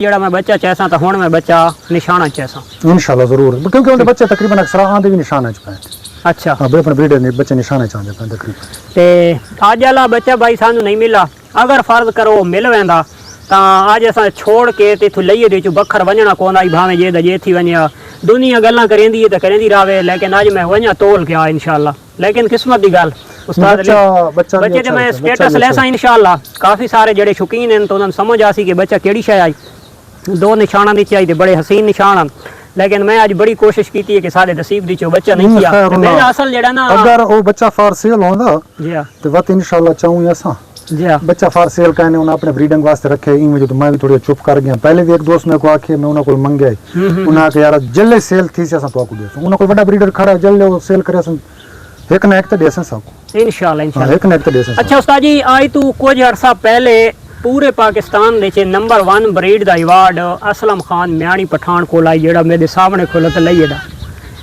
जेड़ा मैं बच्चा चाहसा तो हुण मैं बच्चा निशाना चाहसा इंशाल्लाह जरूर, क्योंकि उनके बच्चे तकरीबन अक्सर आंदे भी निशाना च पे। अच्छा हां, अपने ब्रीडर ने बच्चे निशाने चांदे पे तकरीबन। ते अज वाला बच्चा भाई सानू नहीं मिला, अगर फर्ज करो मिल वेंदा तां अज असां छोड़ के ते इथों लईए दे चो बखर वणना कोंदा भावे जे दा जे थी वणिया दुनिया गल्लां करेंदी ते करेंदी रावे, लेकिन अज मैं वणा तोल के आ इंशाल्लाह। लेकिन किस्मत दी गल उस्ताद बच्चे ते मैं स्टेटस लेसा इंशाल्लाह। काफी सारे जेड़े शौकीन हैं तो उन्हें समझ आसी कि बच्चा केड़ी शय आई, दो निशाना दी चाहिए बड़े हसीन निशान, लेकिन मैं आज बड़ी कोशिश की है कि सारे नसीब दी चो बच्चा नहीं किया। मेरा असल जेड़ा ना अगर वो बच्चा फार सेल होंदा जी हां तो वत इंशाल्लाह चाहूं असा जी हां बच्चा फार सेल कहने उन्हें अपने ब्रीडिंग वास्ते रखे इन वजह तो मैं भी थोड़ी चुप कर गया। पहले भी एक दोस्त मेरे को आखे मैं उन्हें को मंगे उन्हें के यार जल्ले सेल थी से असा तो को देसो उन्हें कोई बड़ा ब्रीडर खड़ा जल्ले वो सेल करे सन एक ना एक तो देसन सबको इंशाल्लाह इंशाल्लाह एक ना एक तो देसन। अच्छा उस्ताद जी आज तू कुछ अरसा पहले पूरे पाकिस्तान दे नंबर 1 ब्रीड दा अवार्ड असलम खान म्याणी पठान को लाई जेड़ा मेरे सामने खुलत लईए दा,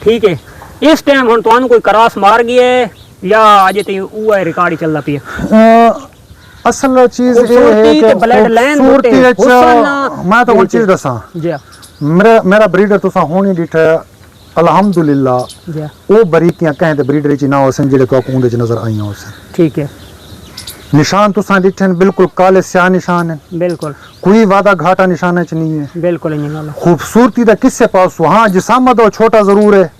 ठीक है। इस टाइम हुन तुहानू कोई क्रॉस मार गया या अजे ते उहा रिकॉर्ड ही चलदा पिया? असल चीज ये है कि ब्लड लाइन मैं तो वो चीज दसा जी मेरा ब्रीडर तुसा होनी डिठा अल्हम्दुलिल्लाह जी वो बरीकियां कहते ब्रीडर च ना होसन जेड़े तो उंदे च नजर आईयां होसन, ठीक है। निशान तुसा डिठन बिल्कुल काले स्याह निशान है, बिल्कुल कोई वादा घाटा निशान च नहीं है, बिल्कुल नहीं गल खूबसूरती दा किससे पास हां जिसामत हो छोटा जरूर है,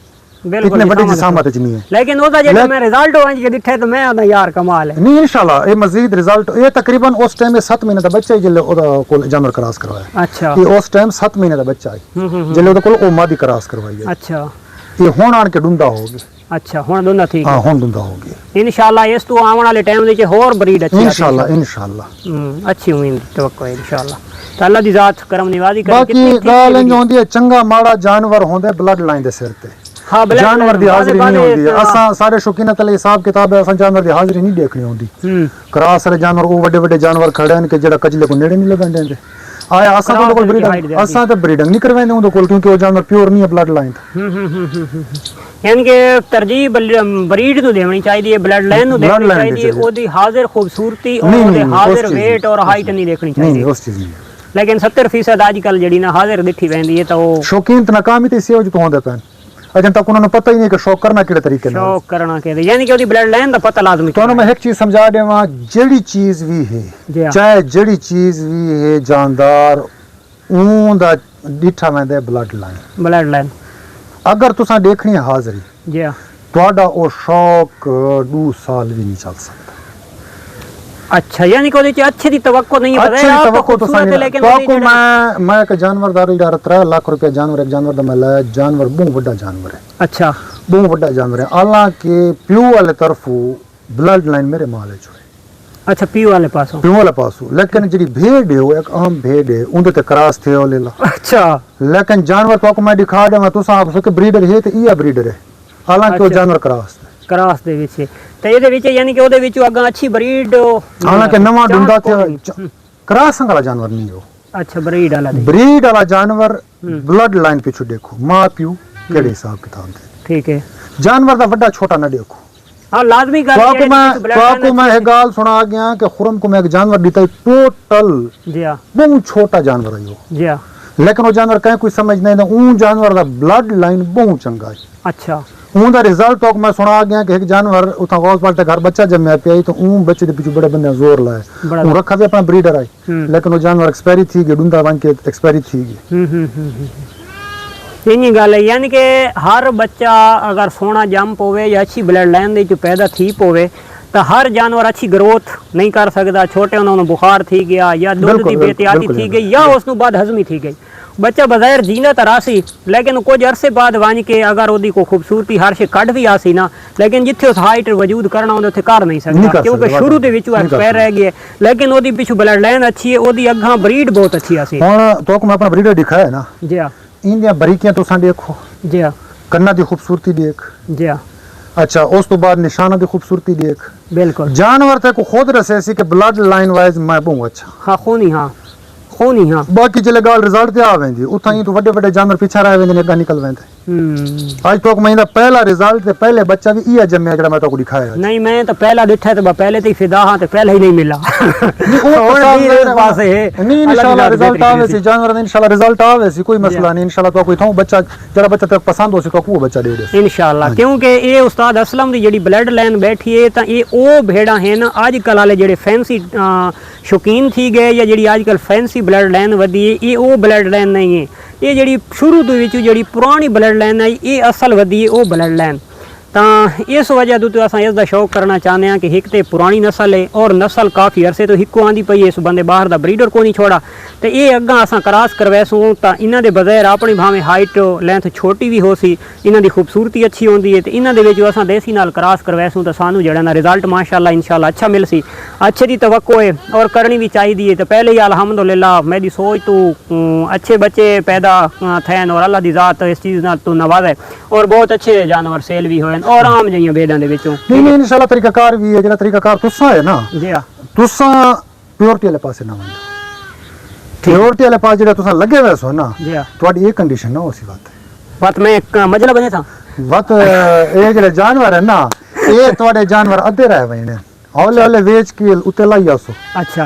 बिल्कुल इतने बड़ी जिसामत च नहीं है, लेकिन ओदा जेड़ा मैं रिजल्ट हो के दिखे तो मैं ओदा यार कमाल है। नहीं इंशाल्लाह ये मजीद रिजल्ट ये तकरीबन उस टाइम 7 महीने दा बच्चा जिले ओदा कोल जानवर क्रॉस करवाया। अच्छा ये उस टाइम 7 महीने दा बच्चा है जिले ओदा कोल ओ मादी क्रॉस करवाई है। अच्छा ये हुन आन के डुंदा होगी। अच्छा हुन डुंदा ठीक हां हुन डुंदा होगी इंशाल्लाह। इस तो आने वाले टाइम दे होर ब्रीड अच्छी इंशाल्लाह इंशाल्लाह अच्छी उम्मीद तवक्को है इंशाल्लाह। तो अल्लाह दी जात करम निवाजी करे। बाकी गाल इंज होंदी है चंगा माड़ा जानवर होंदे ब्लड लाइन दे सिर ते। हां जानवर दी हाजिरी नहीं होंदी है। असा सारे शौकीन तले हिसाब किताब है, असा जानवर दी हाजिरी नहीं देखनी होंदी। क्रॉस वाले जानवर वो बड़े बड़े जानवर खड़े हैं कि जेड़ा कजले को नेड़े नहीं लगन देंदे। आया असा तो कोल ब्रीडिंग असा तो ब्रीडिंग नहीं करवांदे उंदे कोल क्योंकि वो जानवर प्योर नहीं है ब्लड लाइन। यानी कि तरजीह ब्रीड नु देनी चाहिए, ब्लड लाइन नु देनी चाहिए, ओदी हाजिर खूबसूरती और ओदे हाजिर वेट और हाइट नहीं देखनी चाहिए। नहीं उस चीज नहीं। लेकिन 70% आजकल जेडी ना हाजिर दिखी वेंदी है तो शौकीन तो नाकामी ते सेव जो होंदे पैन अजन तक उन्होंने पता ही नहीं कि शौक करना किड़े तरीके नाल शौक करना के यानी कि ओदी ब्लड लाइन दा पता लाजमी। तो मैं एक चीज समझा देवा जेड़ी चीज भी है चाहे जेड़ी चीज भी है जानदार ऊंदा डिठा वेंदे ब्लड लाइन अगर तुसा देखनी है हाजिरी जी ਤੁਹਾਡਾ ਉਹ शौक 2 साल भी नहीं चल सकता। अच्छा यानी कि ओदे च अच्छे दी तवक्को नहीं है अच्छी तवक्को तो सही लेकिन तवक्को मैं एक जानवरदार इधर 3 लाख रुपए जानवर एक जानवर दा मैं लाया जानवर बहुत बड़ा जानवर है। अच्छा बहुत बड़ा जानवर है हालांकि प्यू वाले तरफों ब्लड लाइन मेरे माल है। अच्छा प्यू वाले पासों लेकिन जी भेड़ है वो एक आम भेड़ है उनके ते क्रॉस थे ले ला। अच्छा लेकिन जानवर तो मैं दिखा देवा तुसा आप सके ब्रीडर है तो ई ब्रीडर है हालांकि वो जानवर क्रॉस दे विच ते ਇਹਦੇ ਵਿੱਚ यानी कि ਉਹਦੇ ਵਿੱਚ ਅੱਗਾ ਅੱਛੀ ਬਰੀਡ हालांकि नवा डुंदा थे क्रॉस वाला जानवर नहीं हो। अच्छा ब्रीड वाला जानवर ब्लड लाइन पीछे देखो मां प्यू केड़े हिसाब किताब दे ठीक है जानवर दा बड़ा छोटा ना देखो। हां लाजमी गल है तो मैं एक गाल सुना गया कि खुरम को मैं एक जानवर दीता टोटल जी हां बहुत छोटा जानवर है वो जी हां लेकिन वो जानवर कहीं कोई समझ नहीं ना ऊ जानवर दा ब्लड लाइन बहुत चंगा है। अच्छा उनका रिजल्ट तो मैं सुना गया कि एक जानवर उठा गौस पालते घर बच्चा जब मैं पे तो ऊ बच्चे दे पीछे बड़े बंदे जोर लाए ऊ रखा भी अपना ब्रीडर आई लेकिन वो जानवर एक्सपायरी थी गई डुंदा बन के एक्सपायरी थी गई। इन्हीं गल है यानी कि हर बच्चा अगर सोना जंप होवे या अच्छी ब्लड लाइन दे जो पैदा थी पोवे तो हर जानवर अच्छी ग्रोथ नहीं कर सकता। छोटे उन्होंने बुखार थी गया या दूध की बेहतियाती थी गई या उसनु बाद हजमी थी गई बच्चा बज़ाहिर जीना तो रासी लेकिन कुछ अरसे बाद वन के अगर ओदी को खूबसूरती हर शे कढ़ भी आसी ना लेकिन जिथे उस हाइट वजूद करना होंदा उथे कर नहीं सकता क्योंकि शुरू दे विच एक्सपायर रह गया लेकिन ओदी पिछू ब्लड लाइन अच्छी है ओदी अग्गा ब्रीड बहुत अच्छी आसी। हुन तो मैं अपना ब्रीडर दिखाया है ना जी हां इंदियां बरीकियां तुसां देखो जी हां कन्ना दी खूबसूरती देख जी हां अच्छा उस तो बाद निशाना दी खूबसूरती देख बिल्कुल जानवर ते को खुद रसे सी कि ब्लड लाइन वाइज मैं बहुत अच्छा हां खूनी हां बाकी जले गाल रिजल्ट ते आवेंदी उथा ही तो बड़े बड़े जानवर पीछे रह वेंदे ने निकल वेंदे आज तो मैं पहला रिजल्ट ते पहले बच्चा भी ये जम्मे जड़ा मैं तो को दिखाया नहीं मैं तो पहला देखा तो पहले तो ही फिदा हां तो पहले ही नहीं मिला नहीं इंशाल्लाह रिजल्ट आवे सी जानवर ने इंशाल्लाह रिजल्ट आवे सी कोई मसला नहीं इंशाल्लाह तो कोई थाऊ बच्चा जड़ा बच्चा ते पसंद हो सी तो को बच्चा दे दे इंशाल्लाह क्योंकि ये उस्ताद असलम दी जेडी ब्लड लाइन बैठी है ता ये ओ भेड़ा है ना आजकल वाले जेडे फैंसी शौकीन थी गए या जेडी आजकल फैंसी ब्लड लाइन वधी है ये ओ ब्लड लाइन नहीं है ये जेडी शुरू तो विच जेडी पुरानी ब्लड लाइन है ये असल वधी है ओ ब्लड लाइन ਤਾਂ ਇਸ ਵਜ੍ਹਾ ਤੋਂ ਅਸਾਂ ਇਸ ਦਾ ਸ਼ੌਕ ਕਰਨਾ ਚਾਹੁੰਦੇ ਹਾਂ ਕਿ ਇੱਕ ਤੇ ਪੁਰਾਣੀ ਨਸਲ ਹੈ ਔਰ ਨਸਲ ਕਾਫੀ ਅਰਸੇ ਤੋਂ ਇੱਕੋ ਆਂਦੀ ਪਈ ਇਸ ਬੰਦੇ ਬਾਹਰ ਦਾ ਬਰੀਡਰ ਕੋਈ ਨਹੀਂ ਛੋੜਾ ਤੇ ਇਹ ਅੱਗਾ ਅਸਾਂ ਕਰਾਸ ਕਰਵੈਸੂ ਤਾਂ ਇਹਨਾਂ ਦੇ ਬਗੈਰ ਆਪਣੀ ਭਾਵੇਂ ਹਾਈਟ ਲੈਂਥ ਛੋਟੀ ਵੀ ਹੋ ਸੀ ਇਹਨਾਂ ਦੀ ਖੂਬਸੂਰਤੀ ਅੱਛੀ ਹੁੰਦੀ ਹੈ ਤੇ ਇਹਨਾਂ ਦੇ ਵਿੱਚ ਅਸਾਂ ਦੇਸੀ ਨਾਲ ਕਰਾਸ ਕਰਵੈਸੂ ਤਾਂ ਸਾਨੂੰ ਜਿਹੜਾ ਨਾ ਰਿਜ਼ਲਟ ਮਾਸ਼ਾਅੱਲਾ ਇਨਸ਼ਾਅੱਲਾ ਅੱਛਾ ਮਿਲ ਸੀ ਅੱਛੇ ਦੀ ਤਵੱਕੋ ਹੈ ਔਰ ਕਰਨੀ ਵੀ ਚਾਹੀਦੀ ਹੈ ਤੇ ਪਹਿਲੇ ਹੀ ਅਲਹਮਦੁਲਿल्लाह मेरी सोच तो अच्छे बच्चे पैदा थे और अल्लाह दी ज़ात इस चीज़ नाल तो नवाज़े और बहुत अच्छे जानवर सेल भी होए और आम जइयां बेदां दे विचों नहीं इंशाल्लाह तरीकाकार भी है जेड़ा तरीकाकार तुसा है ना जी हां तुसा प्योरिटी वाले पासे ना वंदो प्योरिटी वाले पास जेड़ा तुसा लगे हुए सो ना जी हां ਤੁਹਾਡੀ ਇਹ ਕੰਡੀਸ਼ਨ ਨਾ ਉਸੇ बात मैं मजला बने था वत ਇਹ ਜਿਹੜੇ ਜਾਨਵਰ ਹੈ ਨਾ ਇਹ ਤੁਹਾਡੇ ਜਾਨਵਰ ਅੱਧੇ ਰਹਿ ਵਏ ਨੇ ਹੌਲੇ ਹੌਲੇ ਵੇਚ ਕੇ ਉੱਤੇ ਲਾਈ ਆਸੋ अच्छा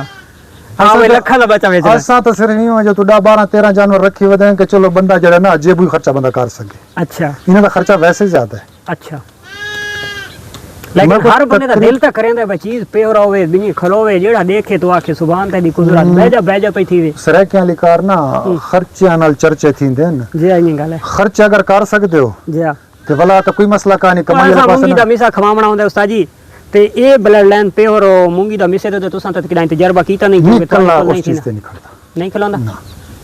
हाँ वो लखा दा बच्चा बेच ऐसा तो सिर्फ नहीं हो जो तू 12 13 जानवर रखी हुए हैं कि चलो बंदा जड़ा ना जेबू खर्चा बंदा कर सके अच्छा इन्हां दा खर्चा वैसे ज्यादा है अच्छा लेकिन हर बंदे दा दिल ता करेंदा है चीज पेवरा होवे बिनी खलोवे जेड़ा देखे तो आखे सुभान ते दी कुदरत बेजा पई थी वे सरकियां लिकार ना खर्चे नाल चर्चे थींदे न जी आई गल है खर्चा अगर कर सकदे हो जी ते भला तो कोई मसला का नहीं कमाई वाला पास ना मिसा खवावना होंदा उस्ताद जी ते ये ब्लड लाइन प्योर मूंगी दा मिसे तो तुसा तक किदा तजर्बा कीता नहीं होवे तो नहीं चीज ते नहीं खड़दा नहीं खलांदा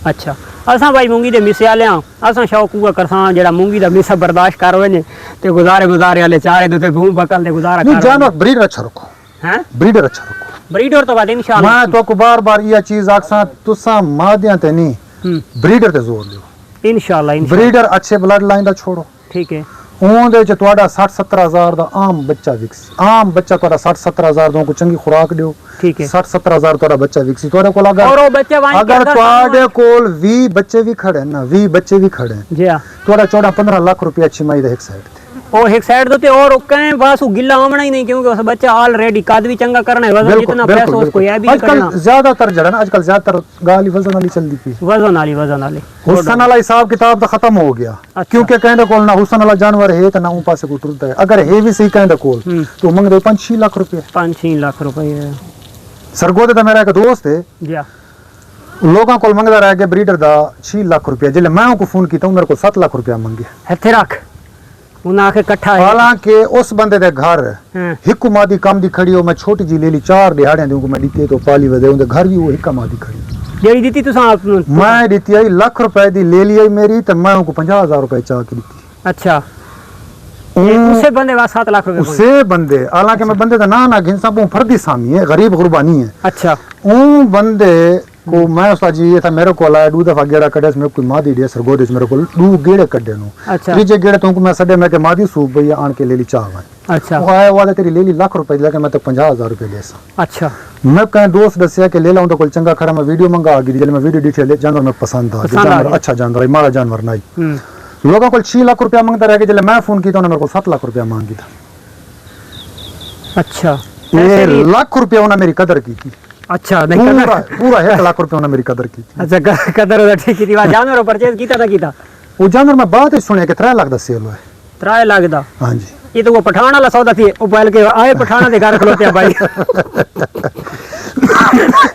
अच्छा असां भाई मूंगी दे मिसे आलियां असां शौक हुआ करसां जेड़ा मूंगी दा मिसा बर्दाश्त कर वने ते गुजारे वाले चारे ते भूम बकल दे गुजारा कर जानवर ब्रीडर अच्छा रखो हैं ब्रीडर अच्छा रखो ब्रीडर तो बाद इंशाल्लाह मैं तो को बार-बार ये चीज आखसां तुसा मादियां ते नहीं ब्रीडर ते जोर लियो इंशाल्लाह ब्रीडर अच्छे ब्लड लाइन दा छोड़ो ठीक है ਉਹਦੇ ਚ ਤੁਹਾਡਾ 60-70 ਹਜ਼ਾਰ ਦਾ ਆਮ ਬੱਚਾ ਵਿਕਸੀ ਆਮ ਬੱਚਾ ਤੁਹਾਡਾ 60-70 ਹਜ਼ਾਰ ਦਾ ਕੋਈ ਚੰਗੀ ਖੁਰਾਕ ਦਿਓ ਠੀਕ ਹੈ 60-70 ਹਜ਼ਾਰ ਤੁਹਾਡਾ ਬੱਚਾ ਵਿਕਸੀ ਤੁਹਾਡੇ ਕੋਲ ਅਗਰ ਤੁਹਾਡੇ ਕੋਲ 20 ਬੱਚੇ ਵੀ ਖੜੇ ਨਾ 20 ਬੱਚੇ ਵੀ ਖੜੇ ਜੀ ਹਾਂ ਤੁਹਾਡਾ 14-15 ਲੱਖ रुपया ਛਮਾਈ ਦਾ ਇੱਕ ਸਾਈਡ ਤੇ और एक साइड तो और कहीं बस गिला आमना ही नहीं क्योंकि उस बच्चा ऑलरेडी कद भी चंगा करना है वजन जितना पैसा उसको ये भी करना ज्यादातर जड़ा ना आजकल ज्यादातर गाली वजन वाली चलदी पई वजन वाली हुसन वाला हिसाब किताब तो खत्म हो गया क्योंकि कहंदे कोल ना हुसन वाला जानवर है तो ना ऊ पासे को टुरदा है अगर है भी सही कहंदे कोल तो मंगदे 5-6 लाख रुपए 5-6 लाख रुपए सरगोदे दा मेरा एक दोस्त है जी लोगों को मंगदा रह गया ब्रीडर दा 6 लाख रुपया जिले मैं को फोन कीता मेरे को 7 लाख रुपया मंगे हथे रख हालांकि उस बंदे दे घर हिक मादी कम दी खड़ी हो मैं छोटी जी ले ली 4 दिहाड़ियां दूं मैं दीते तो पाली वदे उनके घर भी वो हिक मादी खड़ी जेडी दीती तुसा मैं दीती आई लाख रुपए दी ले ली आई मेरी ते मैं उनको 50,000 रुपए चाह के दीती अच्छा उसे बंदे वास 7 लाख रुपए उसे बंदे हालांकि मैं बंदे दा ना गिनसा वो फर्दी सामी है गरीब गुरबानी है अच्छा ऊ बंदे को मैं उस्ताद जी ये था मेरे को आया 2 दफा गेड़ा कड्या मैं कोई मादी दे सरगोदे मेरे को 2 गेड़े कड्डे नु त्रीजे गेड़े तो मैं सडे मैं के मादी सूप भैया आन के ले ली चाव अच्छा वो आया वाला तेरी ले ली लाख रुपए लेके मैं तो 50,000 रुपए ले सा अच्छा मैं कहीं दोस्त दसिया के ले लाऊं तो कोई चंगा खड़ा मैं वीडियो मंगा आ गई जब मैं वीडियो डिटेल जानवर में पसंद आ जानवर अच्छा जानवर है माड़ा जानवर नहीं लोगों को 6 लाख रुपया मांगता रह गया जब मैं फोन किया तो मेरे को 7 लाख रुपया मांगी था अच्छा ये लाख रुपया उन्होंने मेरी कदर की थी अच्छा नहीं पूरा 1 लाख रुपया उन्होंने मेरी कदर की थी अच्छा कदर ठीक थी जानवर परचेज कीता वो जानवर मैं बात ही सुनिया कि 3 लाख दा सेल है 3 लाख दा हां जी ये तो वो पठान वाला सौदा थी वो पहले के आए पठाना दे घर खलोते भाई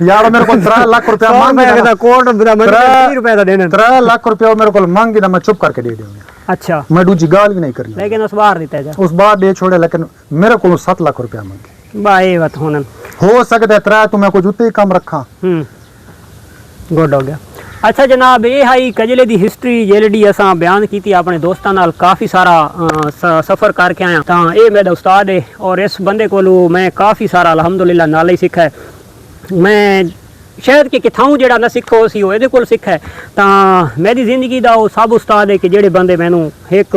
यार मेरे को 3 लाख रुपया मांग था कोर्ट दा मैं 30 रुपए दा देने 3 लाख रुपया मेरे को मांगी ना मैं चुप करके दे दूंगा अच्छा मैं दूजी गाल भी नहीं करी लेकिन उस बार देता है उस बार दे छोड़े लेकिन मेरे को 7 लाख रुपया मांगे भाई बात होना हो सकता है 3 तो मैं कुछ उते ही कम रखा गुड हो गया अच्छा जनाब ये हाई कजले दी हिस्ट्री जेलडी असां बयान कीती अपने दोस्तां नाल काफ़ी सारा सफ़र करके आया तां ये मेरा उस्ताद है और इस बंदे को मैं काफ़ी सारा अल्हम्दुलिल्लाह नाल ही सीखा है मैं शायद कि किथां जेड़ा ना सिखो सी वो ਇਹਦੇ ਕੋਲ ਸਿੱਖਿਆ ਤਾਂ ਮੇਰੀ ਜ਼ਿੰਦਗੀ ਦਾ ਉਹ ਸਭ ਉਸਤਾਦ ਹੈ ਕਿ ਜਿਹੜੇ ਬੰਦੇ ਮੈਨੂੰ ਇੱਕ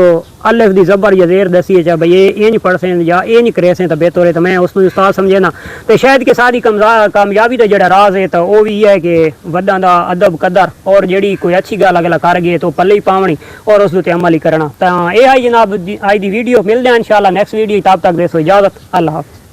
ਅਲਫ ਦੀ ਜ਼ਬਰ ਜਾਂ ਜ਼ੇਰ ਦਸੀਏ ਚਾ ਬਈ ਇਹ ਨਹੀਂ ਪੜ੍ਹ ਸੈਂ ਜਾਂ ਇਹ ਨਹੀਂ ਕਰੇ ਸੈਂ ਤਾਂ ਬਿਹਤਰ ਹੈ ਤਾਂ ਮੈਂ ਉਸ ਨੂੰ ਉਸਤਾਦ ਸਮਝੇ ਨਾ ਤੇ ਸ਼ਾਇਦ ਕਿ ਸਾਰੀ ਕਾਮਯਾਬੀ ਦਾ ਜਿਹੜਾ ਰਾਜ਼ ਹੈ ਤਾਂ ਉਹ ਵੀ ਹੈ ਕਿ ਵੱਡਾਂ ਦਾ ਅਦਬ ਕਦਰ ਔਰ ਜਿਹੜੀ ਕੋਈ ਅੱਛੀ ਗੱਲ ਅਗਲਾ ਕਰ ਗਏ ਤਾਂ ਪੱਲੇ ਹੀ ਪਾਵਣੀ ਔਰ ਉਸ ਤੇ ਅਮਲ ਹੀ ਕਰਨਾ ਤਾਂ ਇਹ ਹੈ ਜਨਾਬ ਅੱਜ ਦੀ ਵੀਡੀਓ ਮਿਲਦੇ ਹਾਂ ਇਨਸ਼ਾਅੱਲਾ ਨੈਕਸਟ ਵੀਡੀਓ ਤਬ ਤੱਕ ਦੇ ਸੋ ਇਜਾਜ਼ਤ ਅੱਲਾਹ ਹਾਫਿਜ਼।